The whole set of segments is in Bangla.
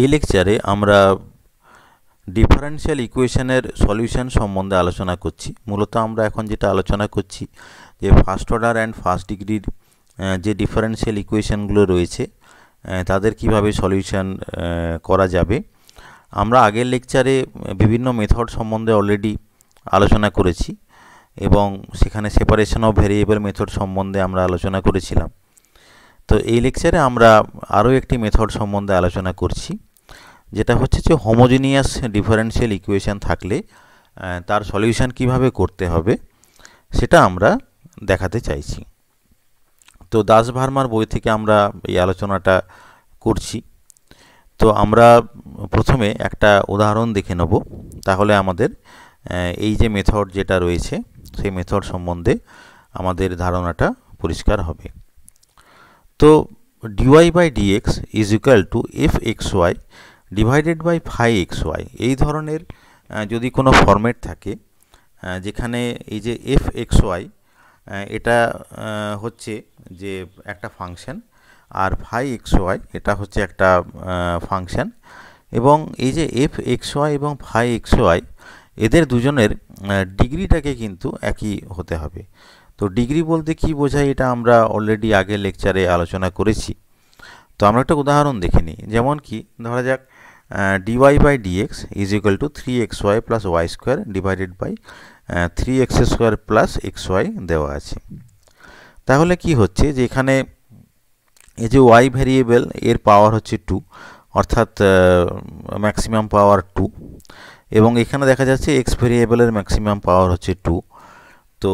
এই লেকচারে আমরা ডিফারেনশিয়াল ইকুয়েশনের সলিউশন সম্বন্ধে আলোচনা করছি। মূলত আমরা এখন যেটা আলোচনা করছি যে ফার্স্ট অর্ডার অ্যান্ড ফার্স্ট ডিগ্রির যে ডিফারেনশিয়াল ইকুয়েশনগুলো রয়েছে তাদের কিভাবে সলিউশন করা যাবে। আমরা আগের লেকচারে বিভিন্ন মেথড সম্বন্ধে অলরেডি আলোচনা করেছি এবং সেখানে সেপারেশন অফ ভেরিয়েবল মেথড সম্বন্ধে আমরা আলোচনা করেছিলাম। তো এই লেকচারে আমরা আরও একটি মেথড সম্বন্ধে আলোচনা করছি, যেটা হচ্ছে যে হোমোজিনিয়াস ডিফারেনশিয়াল ইকুয়েশন থাকলে তার সলিউশন কিভাবে করতে হবে সেটা আমরা দেখাতে চাইছি। তো দাস ভার্মার বই থেকে আমরা এই আলোচনাটা করছি। তো আমরা প্রথমে একটা উদাহরণ দেখে নেব, তাহলে আমাদের এই যে মেথড যেটা রয়েছে সেই মেথড সম্বন্ধে আমাদের ধারণাটা পরিষ্কার হবে। তো dy by dx is equal to fxy divided by phi xy, এই ধরনের যদি কোনো ফরম্যাট থাকে যেখানে এই যে fxy এটা হচ্ছে যে একটা ফাংশন আর ফাই xy এটা হচ্ছে একটা ফাংশন, এবং এই যে fxy এবং ফাই xy এদের দুজনের ডিগ্রিটাকে কিন্তু একই হতে হবে। তো ডিগ্রি বলতে কি বোঝায় এটা আমরা অলরেডি আগের লেকচারে আলোচনা করেছি। তো আমরা একটা উদাহরণ দেখে নিই, যেমন কি ধরা যাক dy by dx is equal to 3xy plus y square divided by 3x square plus xy দেওয়া আছে। তাহলে কি হচ্ছে যে এখানে এই যে y ভ্যারিয়েবল এর পাওয়ার হচ্ছে 2, অর্থাৎ ম্যাক্সিমাম পাওয়ার 2, এবং এখানে দেখা যাচ্ছে x ভ্যারিয়েবলের ম্যাক্সিমাম পাওয়ার হচ্ছে 2। তো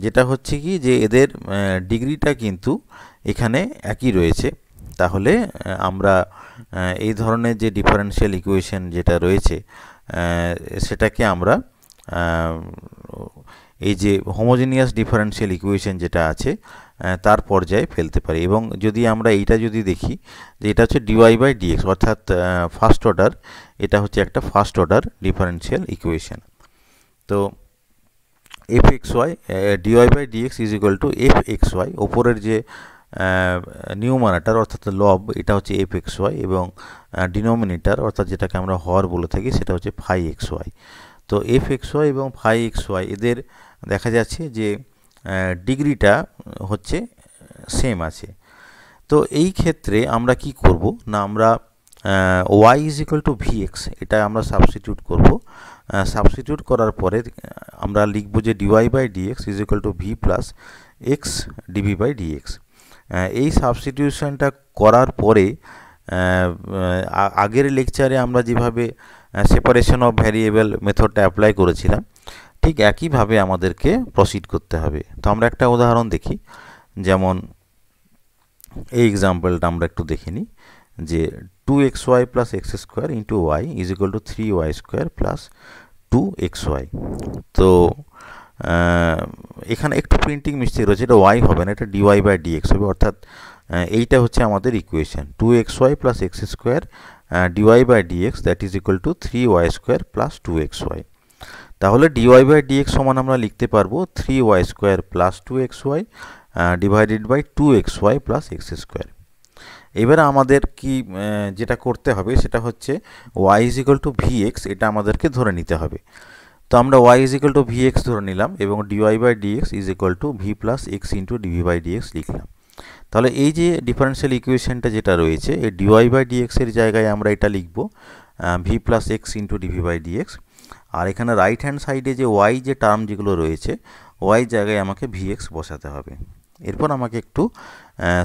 যেটা হচ্ছে কি যে এদের ডিগ্রিটা কিন্তু এখানে একই রয়েছে। তাহলে আমরা এই ধরনের যে ডিফারেনশিয়াল ইকুয়েশন যেটা রয়েছে সেটাকে আমরা এই যে হোমোজিনিয়াস ডিফারেনশিয়াল ইকুয়েশন যেটা আছে তার পর্যায়ে ফেলতে পারি। এবং যদি আমরা এইটা যদি দেখি যে এটা হচ্ছে dy বাই dx, অর্থাৎ ফার্স্ট অর্ডার, এটা হচ্ছে একটা ফার্স্ট অর্ডার ডিফারেনশিয়াল ইকুয়েশন। তো fxy dy by dx is equal to fxy, ওপরের যে নিউমারেটর অর্থাৎ লব এটা হচ্ছে fxy, এবং ডিনোমিনেটর অর্থাৎ যেটাকে আমরা হর বলে থাকি সেটা হচ্ছে ফাই xy। তো fxy এবং ফাই xy এদের দেখা যাচ্ছে যে ডিগ্রিটা হচ্ছে সেম আছে। তো এই ক্ষেত্রে আমরা কি করব না, আমরা y is equal to vx এটা আমরা সাবস্টিটিউট করব। সাবস্টিটিউট করার পরে আমরা লিখব যে dy by dx is equal to v plus x dv by dx. এই সাবস্টিটিউশনটা করার পরে আগের লেকচারে আমরা যেভাবে সেপারেশন অফ ভ্যারিয়েবল মেথডটা অ্যাপ্লাই করেছিলাম ঠিক একইভাবে আমাদেরকে প্রসিড করতে হবে। তো আমরা একটা উদাহরণ দেখি, যেমন এই এক্সাম্পলটা আমরা একটু দেখে নিই যে 2xy plus x square into y is equal to 3y square plus 2xy। তো এখানে একটু প্রিন্টিং মিস্টেক রয়েছে, এটা y হবে না, এটা dy বাই dx হবে, অর্থাৎ এইটা হচ্ছে আমাদের equation 2xy plus x square dy by dx that is equal to 3y square plus 2xy। তাহলে dy বাই dx সমান আমরা লিখতে পারবো 3y square plus 2xy divided by 2xy plus x square. এবারে আমাদের কি যেটা করতে হবে সেটা হচ্ছে y is equal to vx, এটা আমাদেরকে ধরে নিতে হবে। তো আমরা y is equal to vx ধরে নিলাম এবং dy by dx is equal to v plus x into dv by dx লিখলাম। তাহলে এই যে ডিফারেনশিয়াল ইকুয়েশনটা যেটা রয়েছে এই dy বাই dx এর জায়গায় আমরা এটা লিখব v plus x into dv by dx, আর এখানে রাইট হ্যান্ড সাইডে যে y যে টার্ম যেগুলো রয়েছে y জায়গায় আমাকে vx বসাতে হবে। এরপর আমাকে একটু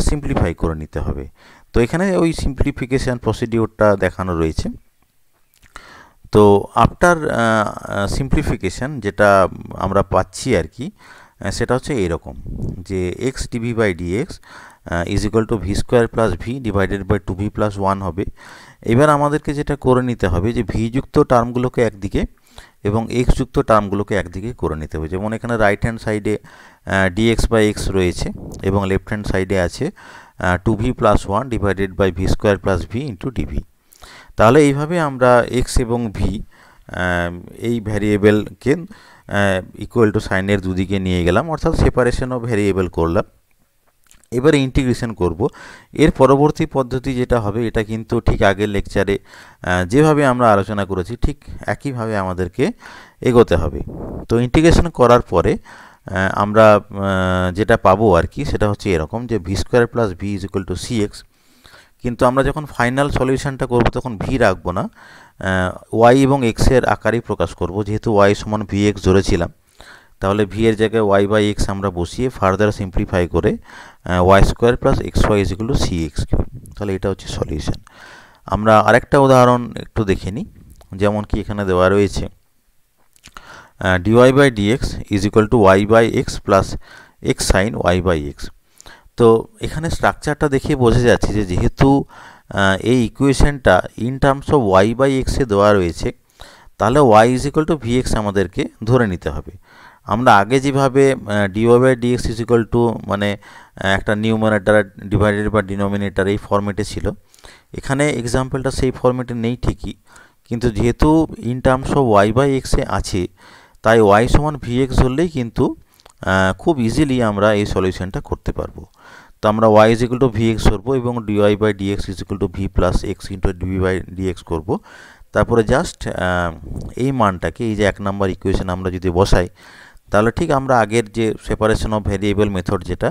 সিম্পলিফাই করে নিতে হবে। তো এখানে ওই সিম্পলিফিকেশান প্রসিডিওরটা দেখানো রয়েছে। তো আফটার সিম্পলিফিকেশান যেটা আমরা পাচ্ছি আর কি সেটা হচ্ছে এইরকম যে x dv by dx is equal to v square plus v divided by 2v plus 1 হবে। এবার আমাদেরকে যেটা করে নিতে হবে যে ভি যুক্ত টার্মগুলোকে একদিকে এবং এক্স যুক্ত টার্মগুলোকে একদিকে করে নিতে হবে। যেমন এখানে রাইট হ্যান্ড সাইডে ডিএক্স বাই এক্স রয়েছে এবং লেফট হ্যান্ড সাইডে আছে 2v plus 1 divided by v square plus v into dv. তাহলে এইভাবে আমরা এক্স এবং ভি এই ভ্যারিয়েবলকে ইকুয়াল টু সাইনের দুদিকে নিয়ে গেলাম, অর্থাৎ সেপারেশন অফ ভ্যারিয়েবল করলাম। এবারে ইন্টিগ্রেশন করব। এর পরবর্তী পদ্ধতি যেটা হবে এটা কিন্তু ঠিক আগের লেকচারে যেভাবে আমরা আলোচনা করেছি ঠিক একইভাবে আমাদেরকে এগোতে হবে। তো ইন্টিগ্রেশন করার পরে আমরা যেটা পাবো আর কি সেটা হচ্ছে এরকম যে v square plus v is equal to c x. কিন্তু আমরা যখন ফাইনাল সলিউশনটা করব তখন ভি রাখবো না, ওয়াই এবং এক্সের আকারেই প্রকাশ করব। যেহেতু ওয়াই সমান ভি এক্স ধরেছিলাম, তাহলে ভি এর জায়গায় ওয়াই বাই এক্স আমরা বসিয়ে ফার্দার সিম্পলিফাই করে y square plus x y is equal to c x cube. তাহলে এটা হচ্ছে সলিউশন। আমরা আরেকটা উদাহরণ একটু দেখে নিই, যেমন কি এখানে দেওয়া রয়েছে dy by dx is equal to y by x plus x sine y by x. তো এখানে স্ট্রাকচারটা দেখে বোঝা যাচ্ছে যে যেহেতু এই ইকুয়েশনটা in terms of y by এক্সে দেওয়া রয়েছে, তাহলে y is equal to v x আমাদেরকে ধরে নিতে হবে। আমরা আগে যেভাবে dy by dx is equal to মানে একটা নিউমারেটর ডিভাইডেড বা ডিনোমিনেটর এই ফর্মেটে ছিল, এখানে এক্সাম্পলটা সেই ফর্মেটে নেই ঠিকই, কিন্তু যেহেতু in terms of y by এক্সে আছে, তাই ওয়াই সমান ভি এক্স ধরলেই কিন্তু খুব ইজিলি আমরা এই সলিউশনটা করতে পারবো। তো আমরা y is equal to v x ধরবো এবং dy by dx is equal to v plus x into d by dx করবো। তারপরে জাস্ট এই মানটাকে এই যে 1 নম্বর ইকুয়েশন আমরা যদি বসাই, তাহলে ঠিক আমরা আগের যে সেপারেশন অফ ভেরিয়েবল মেথড যেটা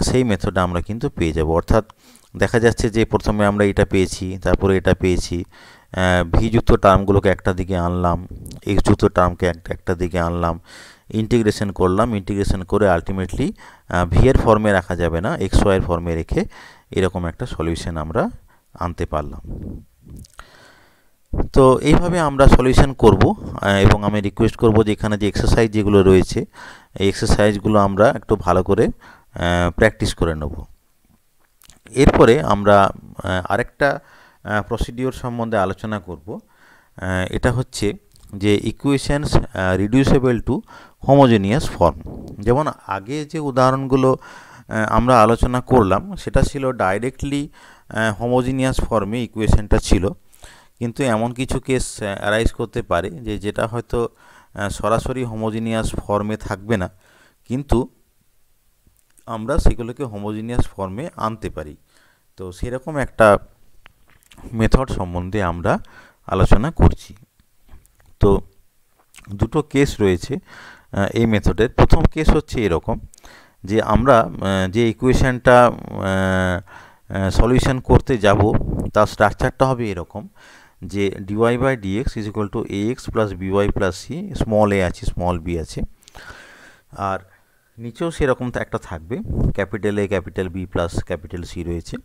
সেই মেথডটা আমরা কিন্তু পেয়ে যাব। অর্থাৎ দেখা যাচ্ছে যে প্রথমে আমরা এটা পেয়েছি, তারপরে এটা পেয়েছি, ভি যুক্ত টার্মগুলোকে একটা দিকে আনলাম, এক্স যুক্ত টার্মকে একটা দিকে আনলাম, ইন্টিগ্রেশন করলাম, ইন্টিগ্রেশন করে আলটিমেটলি ভি এর ফর্মে রাখা যাবে না, এক্স ওয়াই এর ফর্মে রেখে এরকম একটা সলিউশন আমরা আনতে পারলাম। তো এইভাবে আমরা সলিউশন করব এবং আমি রিকোয়েস্ট করব যে এখানে যে এক্সারসাইজ যেগুলো রয়েছে এই এক্সারসাইজগুলো আমরা একটু ভালো করে প্র্যাকটিস করে নেব। এরপরে আমরা আরেকটা প্রসিডিওর সম্বন্ধে আলোচনা করব। এটা হচ্ছে যে equations reducible two homogeneous form. যেমন আগে যে উদাহরণগুলো আমরা আলোচনা করলাম সেটা ছিল ডাইরেক্টলি হোমোজেনিয়াস ফর্মে ইকুয়েশনটা ছিল, কিন্তু এমন কিছু কেস অ্যারাইজ করতে পারে যেটা হয়তো সরাসরি হোমোজেনিয়াস ফর্মে থাকবে না, কিন্তু আমরা সেগুলোকে হোমোজেনিয়াস ফর্মে আনতে পারি। তো সেরকম একটা মেথড সম্বন্ধে আমরা আলোচনা করছি। তো দুটো কেস রয়েছে এই মেথডের। প্রথম কেস হচ্ছে এরকম যে আমরা যে ইকুয়েশনটা সলিউশন করতে যাব তার স্ট্রাকচারটা হবে এরকম যে dy by dx is equal to ax plus by plus c, small a আছে স্মল b আছে, আর নিচেও সেরকম একটা থাকবে, capital A capital B plus capital C রয়েছে।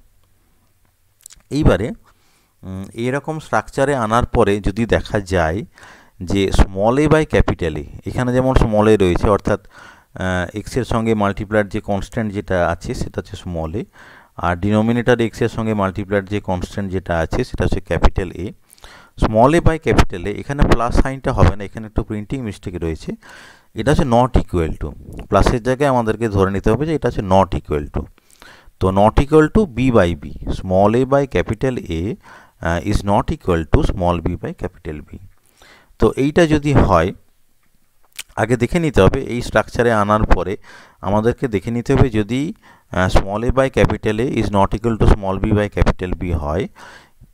এইবারে এরকম স্ট্রাকচারে আনার পরে যদি দেখা যায় যে small a by capital A, এখানে যেমন স্মল a রয়েছে অর্থাৎ এক্সের সঙ্গে মাল্টিপ্লাইড যে কনস্ট্যান্ট যেটা আছে সেটা হচ্ছে স্মল a, আর ডিনোমিনেটর এক্সের সঙ্গে মাল্টিপ্লাইড যে কনস্ট্যান্ট যেটা আছে সেটা হচ্ছে capital A। Small a by capital A, এখানে প্লাস সাইনটা হবে না, এখানে একটু প্রিন্টিং মিস্টেক রয়েছে, এটা হচ্ছে নট ইকুয়াল টু, প্লাসের জায়গায় আমাদেরকে ধরে নিতে হবে যে এটা হচ্ছে নট ইকুয়াল টু। তো not equal to b by b, small a by capital A is not equal to small b by capital B। তো এইটা যদি হয় আগে দেখে নিতে হবে, এই স্ট্রাকচারে আনার পরে আমাদেরকে দেখে নিতে হবে যদি small a by capital A is not equal to small b by capital B হয়,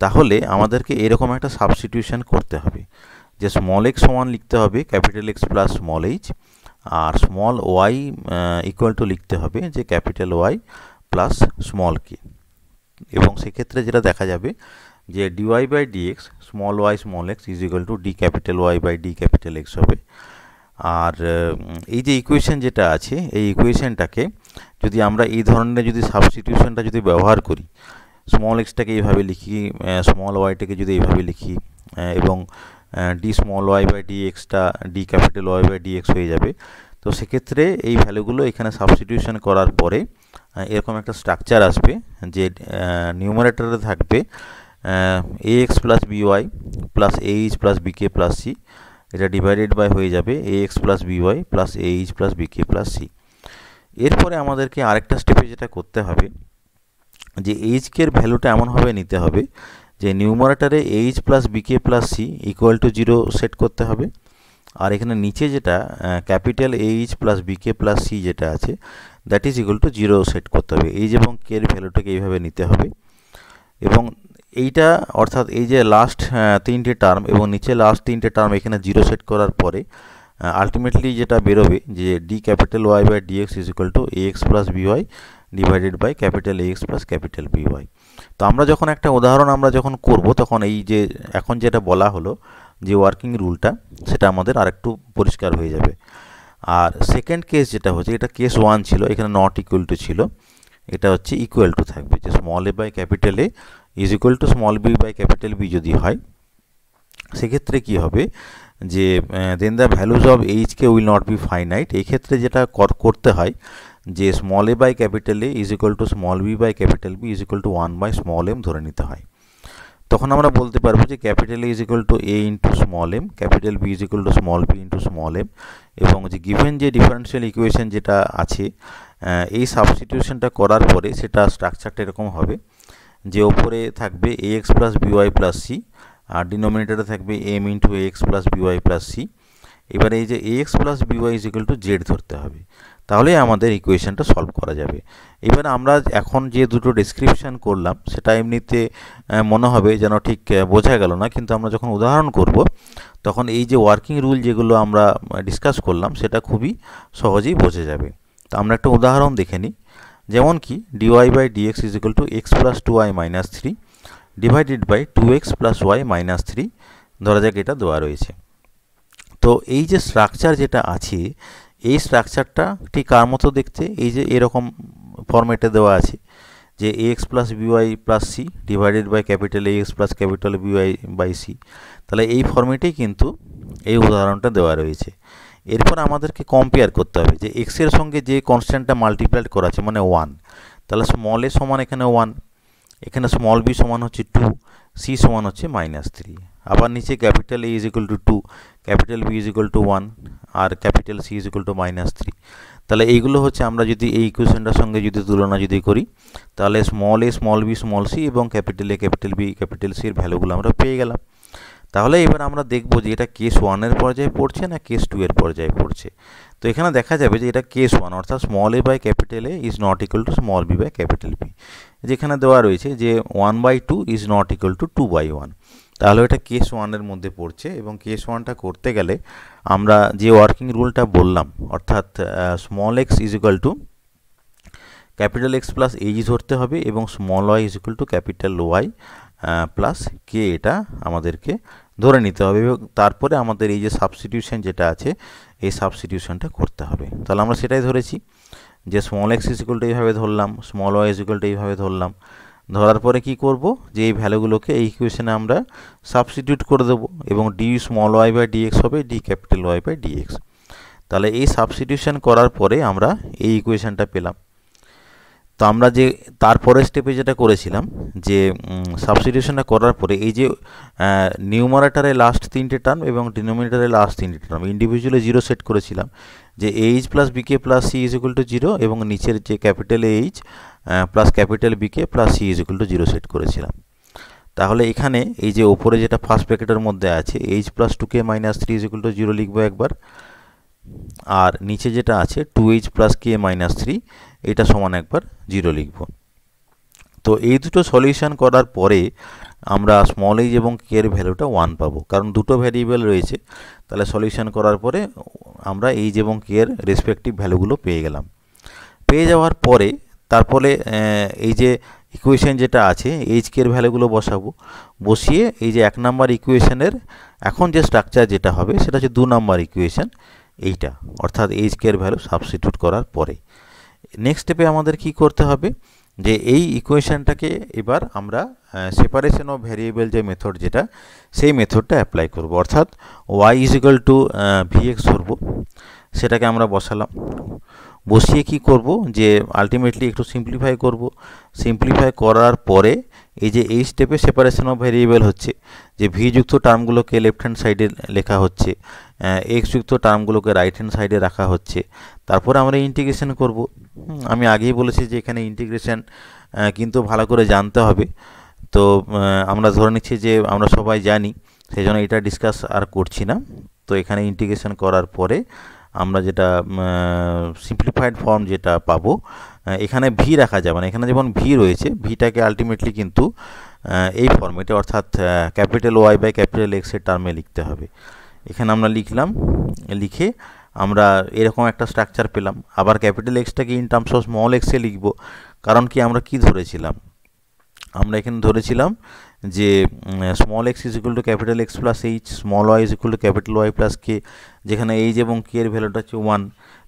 তাহলে আমাদেরকে এরকম একটা সাবস্টিটিউশন করতে হবে যে স্মল x সমান লিখতে হবে capital X plus small h, আর স্মল y ইকুয়াল টু লিখতে হবে যে capital Y plus small k। এবং সেক্ষেত্রে যেটা দেখা যাবে যে dy by dx small y small x is equal to d capital Y by d capital X হবে। আর এই যে ইকুয়েশন যেটা আছে এই ইকুয়েশনটাকে যদি আমরা এই ধরনের যদি সাবস্টিটিউশনটা যদি ব্যবহার করি, স্মল এক্সটাকে এইভাবে লিখি, স্মল ওয়াইটাকে যদি এইভাবে লিখি এবং d small y by d এক্সটা d capital y by d x হয়ে যাবে। তো সেক্ষেত্রে এই ভ্যালুগুলো এখানে সাবস্টিটিউশন করার পরে এরকম একটা স্ট্রাকচার আসবে যে নিউমারেটরে থাকবে a x plus b y plus h plus bike plus c, এটা ডিভাইডেড বাই হয়ে যাবে a x plus b y plus h plus bike plus c. এরপরে আমাদেরকে আরেকটা স্টেপে যেটা করতে হবে যে এইচকে এর ভ্যালুটা এমনভাবে নিতে হবে যে নিউমারেটরে h plus bike plus c equal to 0 set করতে হবে, আর এখানে নিচে যেটা ক্যাপিটাল এইচ প্লাস বিকে প্লাস সি যেটা আছে that is equal to 0 set করতে হবে। এইচ এবং কে এর ভ্যালুটাকে এইভাবে নিতে হবে এবং এইটা অর্থাৎ এই যে লাস্ট 3টে টার্ম এবং নিচে লাস্ট 3টে টার্ম এখানে 0 সেট করার পরে আলটিমেটলি যেটা বেরোবে যে d capital y by dx is equal to x plus by divided by capital x plus capital by. তো আমরা যখন একটা উদাহরণ আমরা যখন করব তখন এই যে এখন যেটা বলা হলো যে ওয়ার্কিং রুলটা সেটা আমাদের আরেকটু পরিষ্কার হয়ে যাবে। আর সেকেন্ড কেস যেটা হচ্ছে, এটা কেস 1 ছিল, এখানে নট ইকুয়াল টু ছিল, এটা হচ্ছে ইকুয়াল টু থাকবে যে small a by capital a is equal to small b by capital b যদি হয় সেক্ষেত্রে কি হবে যে then the values of h k will not be finite. এই ক্ষেত্রে যেটা করতে হয় যে small a by capital a is equal to small b by capital b is equal to 1 by small m ধরে নিতে হয়। তখন আমরা বলতে পারবো যে capital a is equal two a into small m, capital b is equal to small b into small m, এবং যে গিভেন যে ডিফারেন্সিয়াল ইকুয়েশন যেটা আছে এই সাবস্টিটিউশনটা করার পরে সেটা স্ট্রাকচারটা এরকম হবে যে ওপরে থাকবে a x plus by plus c আর ডিনোমিনেটরে থাকবে m into a x plus by plus c. এবারে এই যে a x plus b y is equal to z ধরতে হবে, তাহলে আমাদের ইকুয়েশনটা সলভ করা যাবে। এবার আমরা এখন যে দুটো ডেসক্রিপশান করলাম সেটা এমনিতে মনে হবে যেন ঠিক বোঝা গেল না, কিন্তু আমরা যখন উদাহরণ করব তখন এই যে ওয়ার্কিং রুল যেগুলো আমরা ডিসকাস করলাম সেটা খুবই সহজেই বোঝা যাবে। তো আমরা একটা উদাহরণ দেখে নিই, যেমন কি dy by dx is equal to x plus 2y minus 3 divided by 2x plus y minus 3, ধরা যাক এটা দেওয়া রয়েছে। তো এই যে স্ট্রাকচার যেটা আছে এই স্ট্রাকচারটা ঠিক কার মতো দেখতে, এই যে এরকম ফরম্যাটে দেওয়া আছে যে x plus by plus c divided by capital x plus capital by by c, তাহলে এই ফরম্যাটেই কিন্তু এই উদাহরণটা দেওয়া রয়েছে। এরপর আমাদেরকে কম্পেয়ার করতে হবে যে এক্সের সঙ্গে যে কনস্ট্যান্টটা মাল্টিপ্লাইড করা আছে মানে 1, তাহলে স্মল এ সমান এখানে 1, এখানে স্মল বি সমান হচ্ছে 2, সি সমান হচ্ছে -3, আবার নিচে capital a is equal to 2, capital b is equal to 1 আর capital c is equal to -3। তাহলে এইগুলো হচ্ছে আমরা যদি এই ইকুয়েশনটার সঙ্গে যদি তুলনা যদি করি তাহলে small a small b small c এবং capital a capital b capital c এর ভ্যালুগুলো আমরা পেয়ে গেলাম। তাহলে এবার আমরা দেখব যে এটা কেস 1 এর পর্যায়ে পড়ছে না কেস 2 এর পর্যায়ে পড়ছে। তো এখানে দেখা যাবে যে এটা কেস 1 অর্থাৎ small a by capital a is not equal to small b by capital b, যেখানে দেওয়া রয়েছে যে 1/2 ইজ নট ইকুয়াল টু 2/1, তাহলে এটা কেস 1 এর মধ্যে পড়ছে। এবং কেস 1টা করতে গেলে আমরা যে ওয়ার্কিং রুলটা বললাম অর্থাৎ small x is equal to capital x plus h ধরতে হবে এবং small y is equal to capital y plus k, এটা আমাদেরকে ধরে নিতে হবে এবং তারপরে আমাদের এই যে সাবস্টিটিউশন যেটা আছে এই সাবস্টিটিউশনটা করতে হবে। তাহলে আমরা সেটাই ধরেছি যে small x is equal to এইভাবে ধরলাম, small y is equal to এইভাবে ধরলাম। ধরার পরে কি করব যে এই ভ্যালুগুলোকে এই ইকুয়েশনে আমরা সাবস্টিটিউট করে দেবো এবং d small y by dx হবে d capital y by dx. তাহলে এই সাবস্টিটিউশন করার পরে আমরা এই ইকুয়েশনটা পেলাম। তো আমরা যে তারপরের স্টেপে যেটা করেছিলাম যে সাবস্টিটিউশনটা করার পরে এই যে নিউমারেটারে লাস্ট 3টে টার্ম এবং ডিনোমিনেটারে লাস্ট 3টে টার্ম ইন্ডিভিজুয়ালি 0 সেট করেছিলাম যে h plus bike plus c is equal to 0 এবং নিচের যে capital h plus capital bk plus c is equal to 0 set করেছিলাম। তাহলে এখানে এই যে ওপরে যেটা ফার্স্ট ব্র্যাকেটের মধ্যে আছে H plus 2k minus 3 is equal to 0 লিখবো একবার, আর নিচে যেটা আছে 2h প্লাস k মাইনাস 3 এটা সমান একবার 0 লিখব। তো এই দুটো সলিউশন করার পরে আমরা স্মল এইচ এবং কে এর ভ্যালুটা 1 পাবো, কারণ দুটো ভ্যারিয়েবল রয়েছে। তাহলে সলিউশন করার পরে আমরা এইচ এবং কে এর রেসপেক্টিভ ভ্যালুগুলো পেয়ে গেলাম। পেয়ে যাওয়ার পরে তারপরে এই যে ইকুয়েশন যেটা আছে এইচ কে এর ভ্যালুগুলো বসাবো, বসিয়ে এই যে 1 নাম্বার ইকুয়েশনের এখন যে স্ট্রাকচার যেটা হবে সেটা হচ্ছে 2 নাম্বার ইকুয়েশন এইটা, অর্থাৎ এইচ কে এর ভ্যালু সাবস্টিটিউট করার পরে নেক্সট স্টেপে আমাদের কি করতে হবে যে এই ইকুয়েশনটাকে এবার আমরা সেপারেশন অফ ভ্যারিয়েবল যে মেথড যেটা সেই মেথডটা অ্যাপ্লাই করব, অর্থাৎ y is equal to vx ধরবো, সেটাকে আমরা বসালাম। বসিয়ে কি করব যে আলটিমেটলি একটু সিম্পলিফাই করব। সিম্পলিফাই করার পরে এই যে এই স্টেপে সেপারেশন অফ ভ্যারিয়েবল হচ্ছে যে ভি যুক্ত টার্মগুলোকে লেফট হ্যান্ড সাইডে লেখা হচ্ছে, এক্স যুক্ত টার্মগুলোকে রাইট হ্যান্ড সাইডে রাখা হচ্ছে। তারপরে আমরা ইন্টিগ্রেশন করব। আমি আগেই বলেছি যে এখানে ইন্টিগ্রেশন কিন্তু ভালো করে জানতে হবে। তো আমরা ধরে নিচ্ছি যে আমরা সবাই জানি, সেই জন্য এটা ডিসকাস আর করছি না। তো এখানে ইন্টিগ্রেশন করার পরে আমরা যেটা সিম্পলিফাইড ফর্ম যেটা পাবো, এখানে ভি রাখা যাবে না। এখানে যেমন ভি রয়েছে, ভিটাকে আলটিমেটলি কিন্তু এই ফর্মেটে অর্থাৎ ক্যাপিটাল ওয়াই বাই ক্যাপিটাল এক্সের টার্মে লিখতে হবে। এখানে আমরা লিখলাম, লিখে আমরা এরকম একটা স্ট্রাকচার পেলাম। আবার ক্যাপিটাল এক্সটাকে ইন টার্মস অফ স্মল এক্সে লিখব, কারণ কি আমরা কি ধরেছিলাম, আমরা এখানে ধরেছিলাম যে small x is equal to capital x plus h, small y is equal to capital y plus k, যেখানে এইচ এবং কে এর ভ্যালুটা হচ্ছে 1।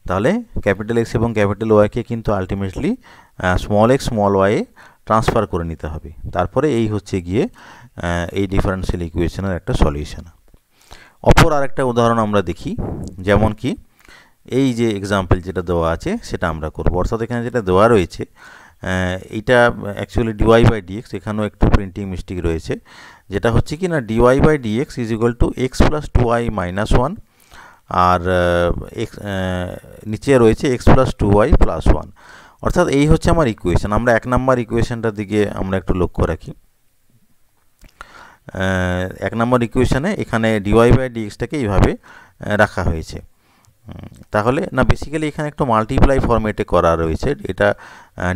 তাহলে ক্যাপিটাল এক্স এবং ক্যাপিটাল ওয়াইকে কিন্তু আলটিমেটলি স্মল এক্স স্মল ওয়াইয়ে ট্রান্সফার করে নিতে হবে। তারপরে এই হচ্ছে গিয়ে এই ডিফারেন্সিয়াল ইকুয়েশনের একটা সলিউশন। অপর আরেকটা উদাহরণ আমরা দেখি, যেমন কি এই যে এক্সাম্পল যেটা দেওয়া আছে সেটা আমরা করব। অর্থাৎ এখানে যেটা দেওয়া রয়েছে এটা অ্যাকচুয়ালি ডিওয়াই বাই ডিএক্স, এখানেও একটু প্রিন্টিং মিস্টেক রয়েছে, যেটা হচ্ছে কি না dy by dx is equal to x plus 2y minus 1, আর নিচে রয়েছে এক্স প্লাস 2y প্লাস 1। অর্থাৎ এই হচ্ছে আমার ইকুয়েশন। আমরা 1 নম্বর ইকুয়েশনটার দিকে আমরা একটু লক্ষ্য রাখি। 1 নম্বর ইকুয়েশনে এখানে ডিওয়াই বাই ডিএক্সটাকে এইভাবে রাখা হয়েছে। তাহলে না বেসিক্যালি এখানে একটু মাল্টিপ্লাই ফরম্যাটে করা রয়েছে, এটা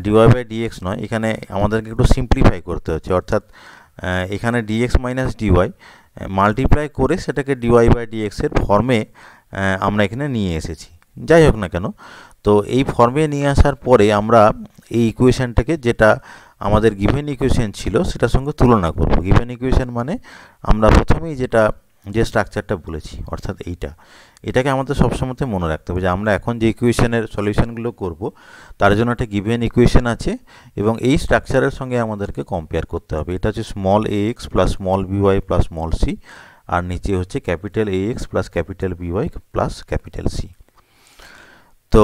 ডিওয়াই বাই ডিএক্স নয়, এখানে আমাদেরকে একটু সিম্পলিফাই করতে হচ্ছে। অর্থাৎ এখানে ডিএক্স মাইনাস ডিওয়াই মাল্টিপ্লাই করে সেটাকে ডিওয়াই বাই ডিএক্সের ফর্মে আমরা এখানে নিয়ে এসেছি। যাই হোক না কেন, তো এই ফর্মে নিয়ে আসার পরে আমরা এই ইকুয়েশনটাকে, যেটা আমাদের গিভেন ইকুয়েশন ছিল, সেটার সঙ্গে তুলনা করব। গিভেন ইকুয়েশন মানে আমরা প্রথমেই যে স্ট্রাকচারটা বলেছি, অর্থাৎ এটাকে আমাদের সবসময় মনে রাখতে হবে যে আমরা এখন যে ইকুয়েশনের সলিউশনগুলো করব তার জন্য একটা গিভেন ইকুয়েশন আছে এবং এই স্ট্রাকচারের সঙ্গে আমাদেরকে কম্পেয়ার করতে হবে। এটা হচ্ছে small a x plus small b y plus small c, আর নিচে হচ্ছে capital a x plus capital b y plus capital c. তো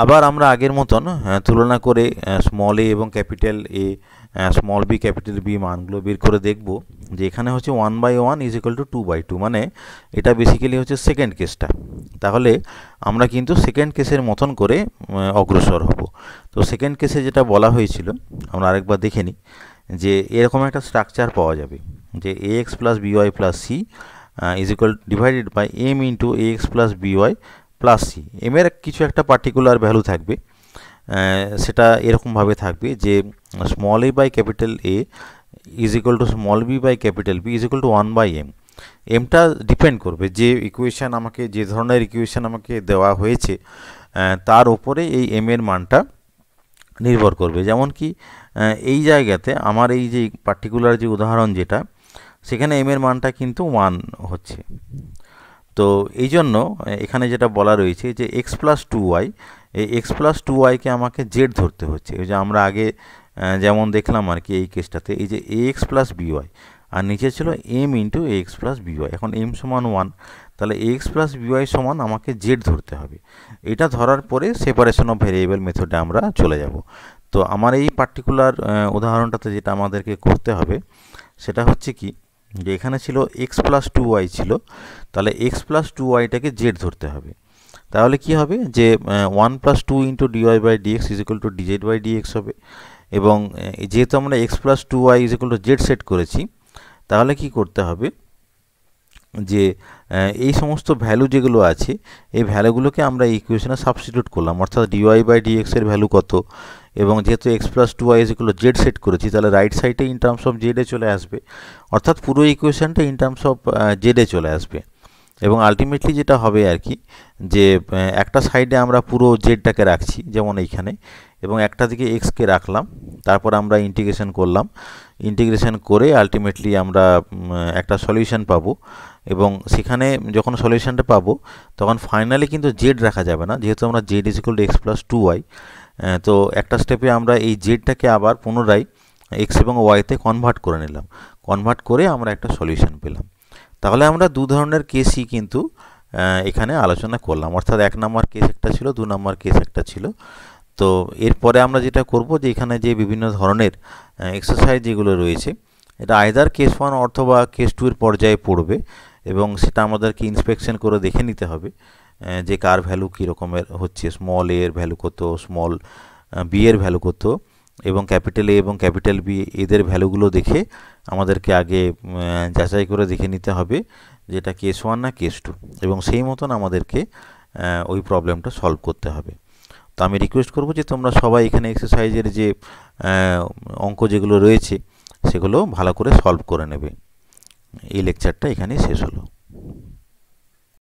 আবার আমরা আগের মতন তুলনা করে স্মল এ এবং capital a small b capital b মানগুলো বের করে দেখব যে এখানে হচ্ছে 1/1 ইজ ইকুয়াল টু 2/2, মানে এটা বেসিক্যালি হচ্ছে সেকেন্ড কেসটা। তাহলে আমরা কিন্তু সেকেন্ড কেসের মতন করে অগ্রসর হব। তো সেকেন্ড কেসে যেটা বলা হয়েছিল আমরা আরেকবার দেখে নিই, যে এরকম একটা স্ট্রাকচার পাওয়া যাবে যে a x plus by plus c is equal divided by m into a x plus by plus c. এমের কিছু একটা পার্টিকুলার ভ্যালু থাকবে, সেটা এরকমভাবে থাকবে যে small a by capital a is equal to small b by capital b is equal to 1/m। এমটা ডিপেন্ড করবে যে ইকুয়েশান আমাকে, যে ধরনের ইকুয়েশান আমাকে দেওয়া হয়েছে তার উপরে এই এম এর মানটা নির্ভর করবে। যেমন কি এই জায়গাতে আমার এই যে পার্টিকুলার যে উদাহরণ যেটা, সেখানে এম এর মানটা কিন্তু 1 হচ্ছে। তো এই জন্য এখানে যেটা বলা রয়েছে যে এক্স প্লাস 2y, এই এক্স প্লাস 2yকে আমাকে জেড ধরতে হচ্ছে। ওই যে আমরা আগে যেমন দেখলাম আর কি এই কেসটাতে, এই যে এ এক্স প্লাস বিওয়াই আর নিচে ছিল m into a x plus by. এখন এম সমান 1, তাহলে এ এক্স প্লাস বিওয়াই সমান আমাকে জেড ধরতে হবে। এটা ধরার পরে সেপারেশন অফ ভেরিয়েবল মেথডে আমরা চলে যাব। তো আমার এই পার্টিকুলার উদাহরণটাতে যেটা আমাদেরকে করতে হবে সেটা হচ্ছে কি, যে এখানে ছিল এক্স প্লাস 2y ছিল, তাহলে এক্স প্লাস 2yটাকে জেড ধরতে হবে। তাহলে কি হবে যে 1 plus 2 into dy by dx is equal to dz by dx হবে। এবং যেহেতু আমরা x plus 2y is equal to z set করেছি, তাহলে কি করতে হবে যে এই সমস্ত ভ্যালু যেগুলো আছে এই ভ্যালুগুলোকে আমরা এই ইকুয়েশনে সাবস্টিটিউট করলাম। অর্থাৎ ডিওয়াই বাই ডিএক্সের ভ্যালু কত, এবং যেহেতু x plus 2y is equal to z set করেছি, তাহলে রাইট সাইডে ইন টার্মস অফ জেডে চলে আসবে। অর্থাৎ পুরো ইকুয়েশনটা ইন টার্মস অফ জেডে চলে আসবে। এবং আলটিমেটলি যেটা হবে আর কি, যে একটা সাইডে আমরা পুরো জেডটাকে রাখছি যেমন এইখানে, এবং একটা দিকে এক্সকে রাখলাম, তারপর আমরা ইন্টিগ্রেশন করলাম। ইন্টিগ্রেশন করে আলটিমেটলি আমরা একটা সলিউশন পাবো, এবং সেখানে যখন সলিউশনটা পাবো তখন ফাইনালি কিন্তু জেড রাখা যাবে না, যেহেতু আমরা Z is equal to x plus 2y। তো একটা স্টেপে আমরা এই জেডটাকে আবার পুনরায় এক্স এবং ওয়াইতে কনভার্ট করে নিলাম, কনভার্ট করে আমরা একটা সলিউশন পেলাম। তাহলে আমরা দু ধরনের কেসই কিন্তু এখানে আলোচনা করলাম। অর্থাৎ 1 নম্বর কেস একটা ছিল, 2 নম্বর কেস একটা ছিল। তো এরপরে আমরা যেটা করব যে এখানে যে বিভিন্ন ধরনের এক্সারসাইজ যেগুলো রয়েছে, এটা আইদার কেস 1 অথবা কেস 2 এর পর্যায়ে পড়বে, এবং সেটা আমাদেরকে ইন্সপেকশন করে দেখে নিতে হবে যে কার ভ্যালু কী রকমের হচ্ছে, স্মল এ এর ভ্যালু কত, স্মল বি এর ভ্যালু কত, এবং ক্যাপিটাল এ এবং ক্যাপিটাল বি এদের ভ্যালুগুলো দেখে আমাদেরকে আগে যাচাই করে দেখে নিতে হবে যেটা কেস 1 না কেস 2, এবং সেই মতন আমাদেরকে ওই প্রবলেমটা সলভ করতে হবে। তো আমি রিকোয়েস্ট করব যে তোমরা সবাই এখানে এক্সারসাইজের যে অঙ্ক যেগুলো রয়েছে সেগুলো ভালো করে সলভ করে নেবে। এই লেকচারটা এখানেই শেষ হলো।